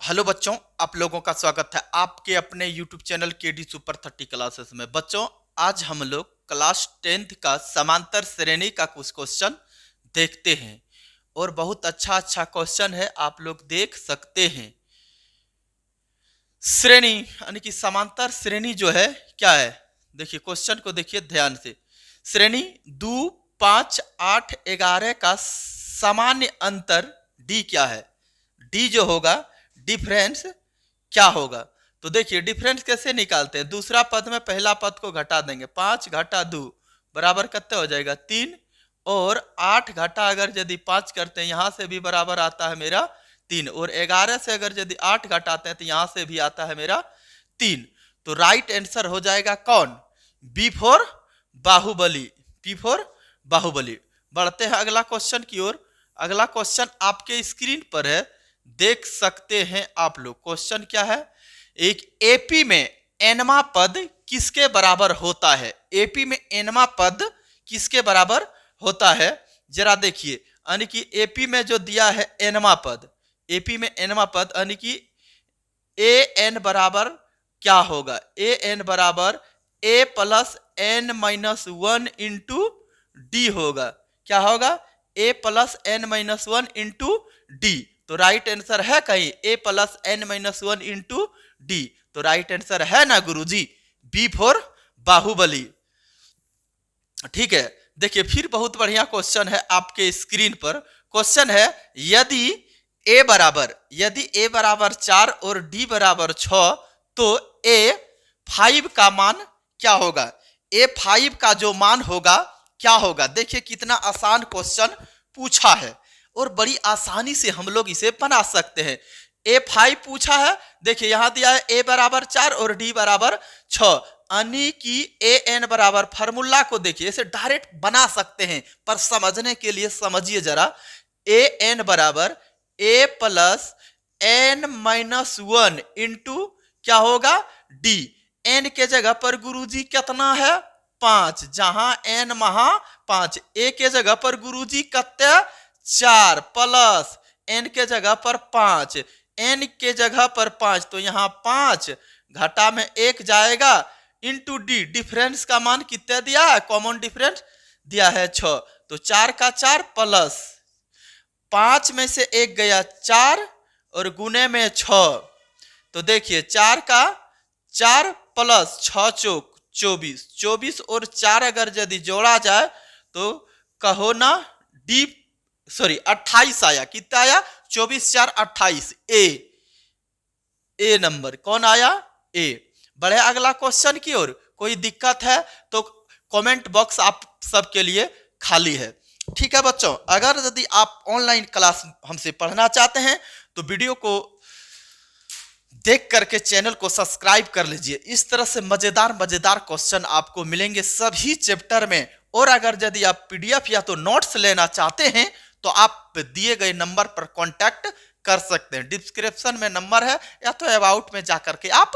Hello बच्चों, आप लोगों का स्वागत है आपके अपने YouTube channel KD super 30 classes में। बच्चों, आज हम लोग क्लास 10th का समांतर श्रेणी का कुछ क्वेश्चन देखते हैं और बहुत अच्छा क्वेश्चन है, आप लोग देख सकते हैं। श्रेणी यानी कि समांतर श्रेणी जो है क्या है, देखिए क्वेश्चन को देखिए ध्यान से। श्रेणी 2, 5, 8, 11 का सामान्य अंतर डी क्या है? डी जो होगा डिफरेंस क्या होगा? तो देखिए डिफरेंस कैसे निकालते हैं। दूसरा पद में पहला पद को घटा देंगे, 5 घटा 2 बराबर कितना हो जाएगा 3, और 8 घटा अगर यदि 5 करते हैं यहां से भी बराबर आता है मेरा 3, और 11 से अगर यदि 8 घटाते हैं तो यहां से भी आता है मेरा 3। तो राइट आंसर हो जाएगा कौन? B for Baahubali. B for Bahubali. बढ़ते हैं अगला क्वेश्चन की ओर। अगला क्वेश्चन आपके स्क्रीन पर है, देख सकते हैं आप लोग। क्वेश्चन क्या है? एक एपी में एनवा पद किसके बराबर होता है? एपी में एनवा पद किसके बराबर होता है? जरा देखिए, यानी कि एपी में जो दिया है एनवा पद, एपी में एनवा पद यानी कि ए एन बराबर क्या होगा? ए एन बराबर a plus n minus 1 into d होगा। क्या होगा? A plus n minus 1 into d. तो राइट आंसर है कहीं a plus n minus 1 into d. तो राइट आंसर है ना गुरुजी, बी फॉर बाहुबली। ठीक है, देखिए फिर बहुत बढ़िया क्वेश्चन है आपके स्क्रीन पर। क्वेश्चन है, यदि ए बराबर 4 और डी बराबर 6 तो ए 5 का मान क्या होगा? ए 5 का जो मान होगा क्या होगा? देखिए कितना आसान क्वेश्चन पूछा है और बड़ी आसानी से हम लोग इसे बना सकते हैं। A5 पूछा है, देखिए यहां दिया है A बराबर 4 और D बराबर 6, यानी कि AN बराबर, फार्मूला को देखिए इसे डायरेक्ट बना सकते हैं, पर समझने के लिए समझिए जरा। AN बराबर A plus n minus 1 into क्या होगा D। N के जगह पर गुरुजी कितना है? 5, जहां N महा 5। A के जगह पर गुरुजी कितना? 4 प्लस n के जगह पर 5, n के जगह पर 5, तो यहां 5 घटा में 1 जाएगा इंटू डी। डिफरेंस का मान कितना दिया है? कॉमन डिफरेंस दिया है 6। तो 4 का 4 प्लस 5 में से 1 गया 4 और गुने में 6। तो देखिए 4 का 4 प्लस 6 चौक 24, 24 और 4 अगर यदि जोड़ा जाए तो कहो ना डी 28 आया। कितना आया? 24 4 28। ए नंबर कौन आया? ए। बढ़े अगला क्वेश्चन की ओर। कोई दिक्कत है तो कमेंट बॉक्स आप सबके लिए खाली है। ठीक है बच्चों, अगर यदि आप ऑनलाइन क्लास हमसे पढ़ना चाहते हैं तो वीडियो को देख करके चैनल को सब्सक्राइब कर लीजिए। इस तरह से मजेदार क्वेश्चन आपको मिलेंगे सभी चैप्टर में। और अगर यदि आप पीडीएफ या तो नोट्स लेना चाहते हैं तो आप दिए गए नंबर पर कांटेक्ट कर सकते हैं। डिस्क्रिप्शन में नंबर है या तो अबाउट में जाकर के आप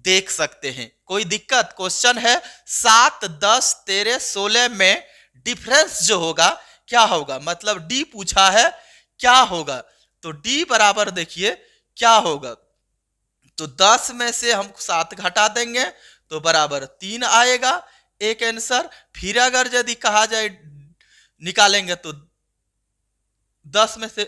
देख सकते हैं। कोई दिक्कत? क्वेश्चन है 7, 10, 13, 16 में डिफरेंस जो होगा क्या होगा? मतलब डी पूछा है, क्या होगा? तो डी बराबर देखिए क्या होगा, तो 10 में से हम 7 घटा देंगे तो बराबर 3 आएगा, एक आंसर। फिर अगर यदि कहा जाए निकालेंगे तो 10 में से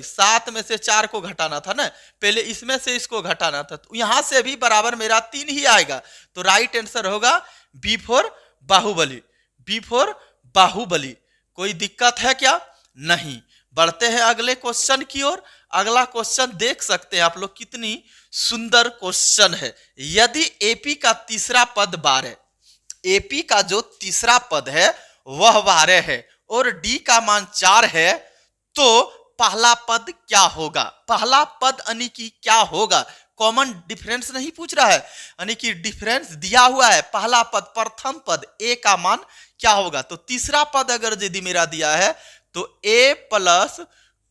7 में से 4 को घटाना था ना, पहले इसमें से इसको घटाना था, तो यहां से भी बराबर मेरा 3 ही आएगा। तो राइट आंसर होगा B for Baahubali. B for Bahubali. कोई दिक्कत है क्या? नहीं। बढ़ते हैं अगले क्वेश्चन की ओर। अगला क्वेश्चन देख सकते हैं आप लोग, कितनी सुंदर क्वेश्चन है। यदि एपी का तीसरा पद 12, एपी का जो तीसरा पद है वह 12 है और डी का मान 4 है, तो पहला पद क्या होगा? पहला पद यानी कि क्या होगा? कॉमन डिफरेंस नहीं पूछ रहा है, यानी कि डिफरेंस दिया हुआ है। पहला पद, प्रथम पद ए का मान क्या होगा? तो तीसरा पद अगर यदि मेरा दिया है तो ए प्लस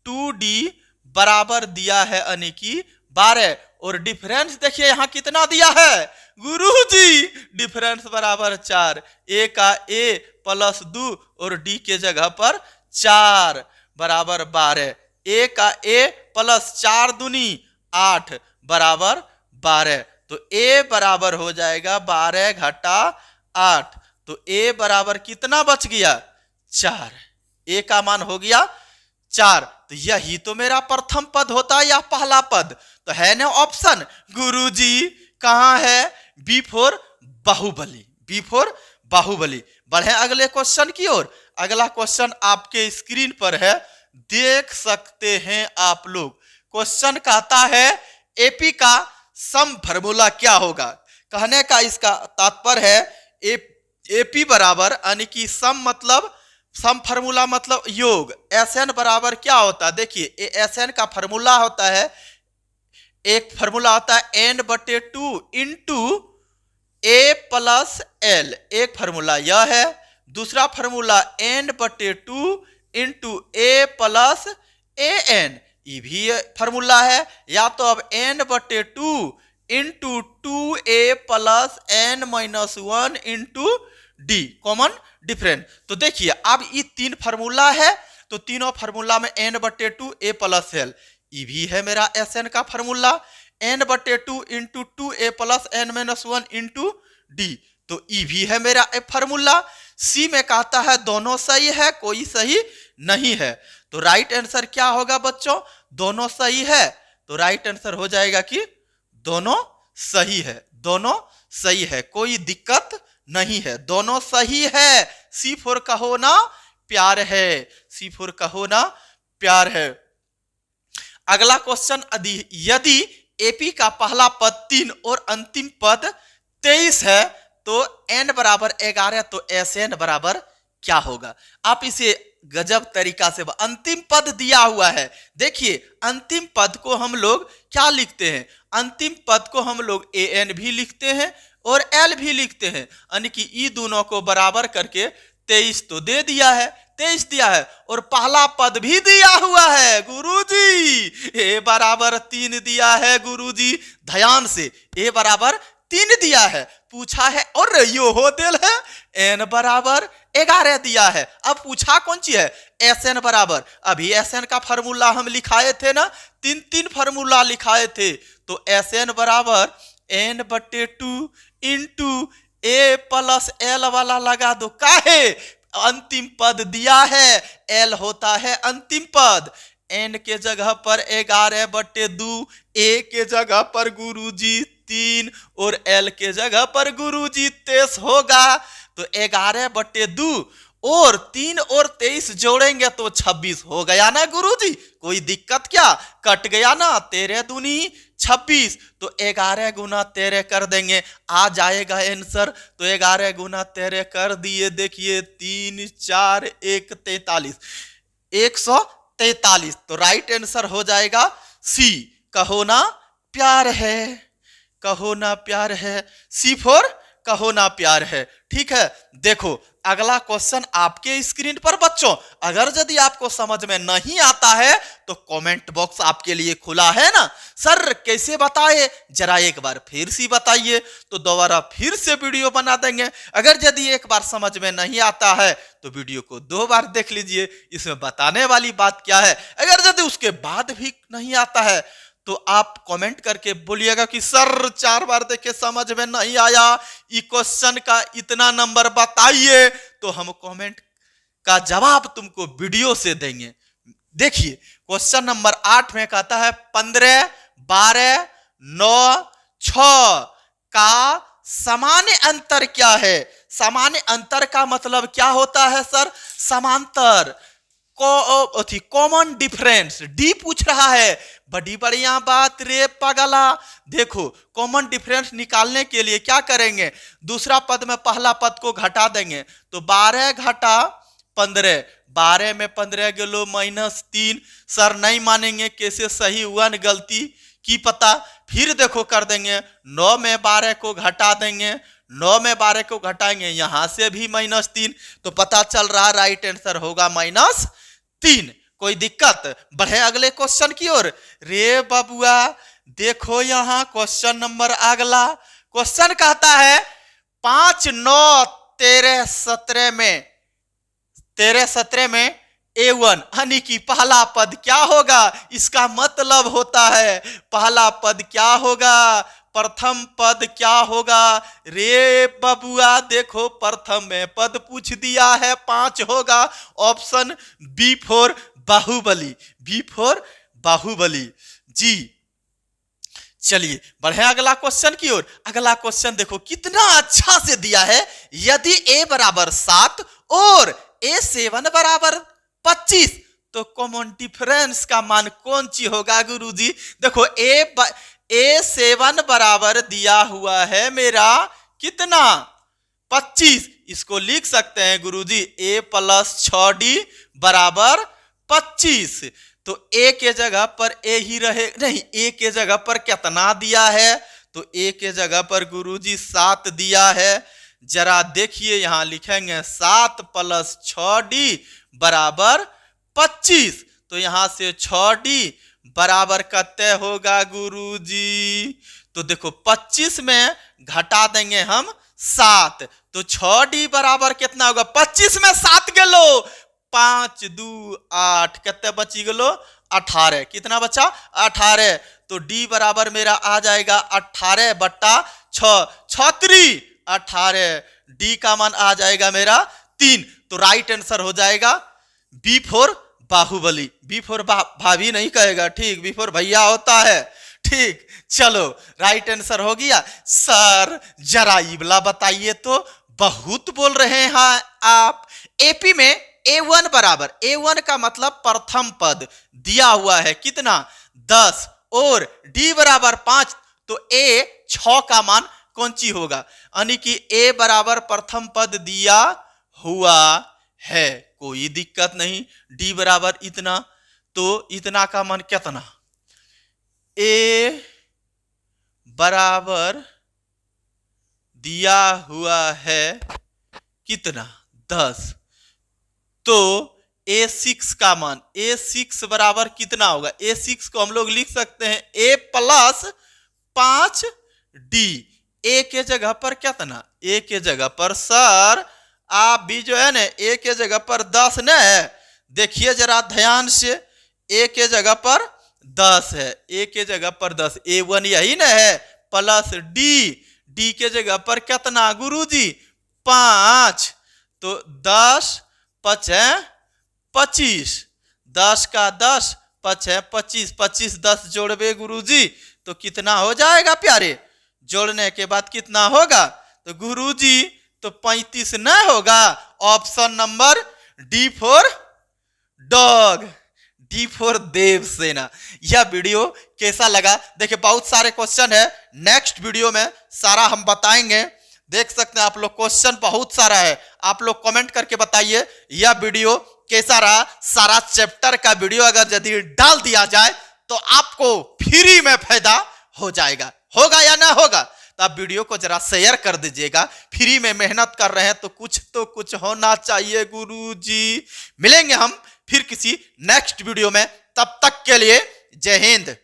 2d बराबर दिया है यानी कि 12, और डिफरेंस देखिए यहां कितना दिया है गुरुजी? डिफरेंस बराबर 4। ए का ए प्लस 2 और डी के जगह पर 4 बराबर 12। ए का ए प्लस 4 दूनी 8 बराबर 12। तो a बराबर हो जाएगा 12 घटा 8। तो a बराबर कितना बच गया? 4। a का मान हो गया 4। तो यही तो मेरा प्रथम पद होता है या पहला पद? तो है ना ऑप्शन। गुरुजी कहां है? B for Baahubali. B for Bahubali. बढ़े अगले क्वेश्चन की ओर। अगला क्वेश्चन आपके स्क्रीन पर है, देख सकते हैं आप लोग। क्वेश्चन कहता है एपी का सम फॉर्मूला क्या होगा? कहने का इसका तात्पर्य है एपी बराबर यानी कि सम मतलब सम फॉर्मूला मतलब योग। एसएन बराबर क्या होता है? देखिए एसएन का फॉर्मूला होता है, एक फॉर्मूला होता है एन बटे 2 इंटू ए प्लस एल। एक फॉर्मूला यह है। दूसरा फॉर्मूला एन बटे 2 into A plus A N, ये भी फॉर्मूला है। या तो अब एन बटे 2 into 2a plus n minus 1 into d common difference. तो देखिए अब ये 3 फॉर्मूला है, तो तीनों फॉर्मूला में एन बटे 2 ए प्लस एल, ये भी है मेरा एस एन का फॉर्मूला। एन बटे 2 into 2a plus n minus 1 into d, तो ये भी है मेरा फॉर्मूला। सी में कहता है दोनों सही है, कोई सही नहीं है। तो राइट आंसर क्या होगा बच्चों? दोनों सही है। तो राइट आंसर हो जाएगा कि दोनों सही है। दोनों सही है, कोई दिक्कत नहीं है, दोनों सही है। सी फोर कहो ना प्यार है। सी फोर कहो ना प्यार है। अगला क्वेश्चन, यदि एपी का पहला पद 3 और अंतिम पद 23 है तो n बराबर 11, तो एस एन बराबर क्या होगा? आप इसे गजब तरीका से, अंतिम पद दिया हुआ है। देखिए अंतिम पद को हम लोग क्या लिखते हैं? अंतिम पद को हम लोग ए एन भी लिखते हैं और एल भी लिखते हैं, यानी कि ई दोनों को बराबर करके 23 तो दे दिया है, 23 दिया है। और पहला पद भी दिया हुआ है गुरुजी, ए बराबर 3 दिया है गुरुजी, ध्यान से, ए बराबर 3 दिया है। पूछा है और यो हो दिल है एन बराबर 11 दिया है। अब पूछा कौन सी है? एस एन बराबर, अभी एस एन का फॉर्मूला हम लिखाए थे ना, 3 फॉर्मूला लिखाए थे। तो एस एन बराबर एन बटे 2 इंटू ए प्लस एल वाला लगा दो। काहे? अंतिम पद दिया है, एल होता है अंतिम पद। एन के जगह पर 11 बटे 2, ए के जगह पर गुरुजी 3 और एल के जगह पर गुरुजी 23 होगा। तो 11 बटे 2 और 3 और 23 जोड़ेंगे तो 26 हो गया ना गुरुजी, कोई दिक्कत क्या? कट गया ना, 13 दूनी 26, तो 11 गुना 13 कर देंगे, आ जाएगा आंसर। तो 11 गुना 13 कर दिए, देखिए 3 4 1 43, 143। तो राइट आंसर हो जाएगा सी, कहो ना प्यार है, कहो ना प्यार है। सी फोर कहो ना प्यार है। ठीक है, देखो अगला क्वेश्चन आपके स्क्रीन पर बच्चों। अगर यदि आपको समझ में नहीं आता है तो कमेंट बॉक्स आपके लिए खुला है ना। सर कैसे बताए, जरा एक बार फिर से बताइए, तो दोबारा फिर से वीडियो बना देंगे। अगर यदि एक बार समझ में नहीं आता है तो वीडियो को 2 बार देख लीजिए, इसमें बताने वाली बात क्या है। अगर यदि उसके बाद भी नहीं आता है तो आप कमेंट करके बोलिएगा कि सर 4 बार देखे समझ में नहीं आया, इस क्वेश्चन का इतना नंबर बताइए, तो हम कमेंट का जवाब तुमको वीडियो से देंगे। देखिए क्वेश्चन नंबर 8 में कहता है 15, 12, 9, 6 का सामान्य अंतर क्या है? सामान्य अंतर का मतलब क्या होता है सर? समांतर, कॉमन डिफरेंस। डी पूछ रहा है, बड़ी बढ़िया बात रे पगला। देखो कॉमन डिफरेंस निकालने के लिए क्या करेंगे? दूसरा पद में पहला पद को घटा देंगे, तो 12 घटा 15, 12 में 15 गेलो -3। सर नहीं मानेंगे, कैसे सही हुआ न गलती की पता। फिर देखो कर देंगे, 9 में 12 को घटा देंगे, 9 में 12 को घटाएंगे, यहां से भी -3, तो पता चल रहा राइट आंसर होगा -3। कोई दिक्कत? बढ़े अगले क्वेश्चन की ओर। रे बबुआ देखो यहां क्वेश्चन नंबर अगला। क्वेश्चन कहता है 5, 9, 13, 17 में A1 यानी कि पहला पद क्या होगा, इसका मतलब होता है पहला पद क्या होगा, प्रथम पद क्या होगा। रे बबुआ देखो प्रथम में पद पूछ दिया है 5 होगा। Option B for Baahubali, B for Baahubali ji. चलिए बढ़े अगला क्वेश्चन की ओर। अगला क्वेश्चन देखो कितना अच्छा से दिया है। यदि a बराबर 7 और a7 बराबर 25 तो कॉमन डिफरेंस का मान कौन सी होगा गुरुजी। देखो a7 बराबर दिया हुआ है मेरा कितना 25, इसको लिख सकते हैं गुरुजी a प्लस 6d बराबर 25। तो a के जगह पर a ही रहे, नहीं a के जगह पर कितना दिया है, तो a के जगह पर गुरुजी 7 दिया है। जरा देखिए यहां लिखेंगे 7 प्लस 6d बराबर 25। तो यहां से 6d बराबर कितने होगा गुरुजी। तो देखो 25 में घटा देंगे हम 7, तो 6d बराबर कितना होगा, 25 में 7 गेलो 5 2 8 कितने बची गेलो 18, कितना बचा 18। तो d बराबर मेरा आ जाएगा 18 बट्टा 6, 36 18, d का मान आ जाएगा मेरा 3। तो राइट आंसर हो जाएगा B for Baahubali. B for भाभी नहीं कहेगा, ठीक, बी फॉर भैया होता है, ठीक। चलो राइट आंसर हो गया। सर जरा इबला बताइए तो, बहुत बोल रहे हैं आप। एपी में A1 बराबर, A1 का मतलब प्रथम पद दिया हुआ है कितना 10 और D बराबर 5, तो A 6 का मान कौन सी होगा, यानी कि A बराबर प्रथम पद दिया हुआ है, कोई दिक्कत नहीं। D बराबर इतना, तो इतना का मान कितना, A बराबर दिया हुआ है कितना 10, तो A6 का मान, A6 बराबर कितना होगा, A6 को हम लोग लिख सकते हैं A प्लस 5D। A के जगह पर कितना, A के जगह पर सर आप भी जो है ना A के जगह पर 10 न है, देखिए जरा ध्यान से, A के जगह पर 10 है, A के जगह पर 10, A1 यही न है, प्लस D के जगह पर कितना गुरुजी 5, तो 10 5 25, 10 का 10 5 25, 25 10 जोड़बे गुरुजी तो कितना हो जाएगा प्यारे, जोड़ने के बाद कितना होगा, तो गुरुजी तो 35 न होगा। Option number D for dog, D for Devasena. यह वीडियो कैसा लगा, देखिए बहुत सारे क्वेश्चन है, नेक्स्ट वीडियो में सारा हम बताएंगे। देख सकते हैं आप लोग क्वेश्चन बहुत सारा है, आप लोग कमेंट करके बताइए यह वीडियो कैसा रहा। सारा चैप्टर का वीडियो अगर यदि डाल दिया जाए तो आपको फ्री में फायदा हो जाएगा, होगा या ना होगा, तो आप वीडियो को जरा शेयर कर दीजिएगा। फ्री में मेहनत कर रहे हैं तो कुछ होना चाहिए गुरुजी। मिलेंगे हम फिर किसी नेक्स्ट वीडियो में, तब तक के लिए जय हिंद।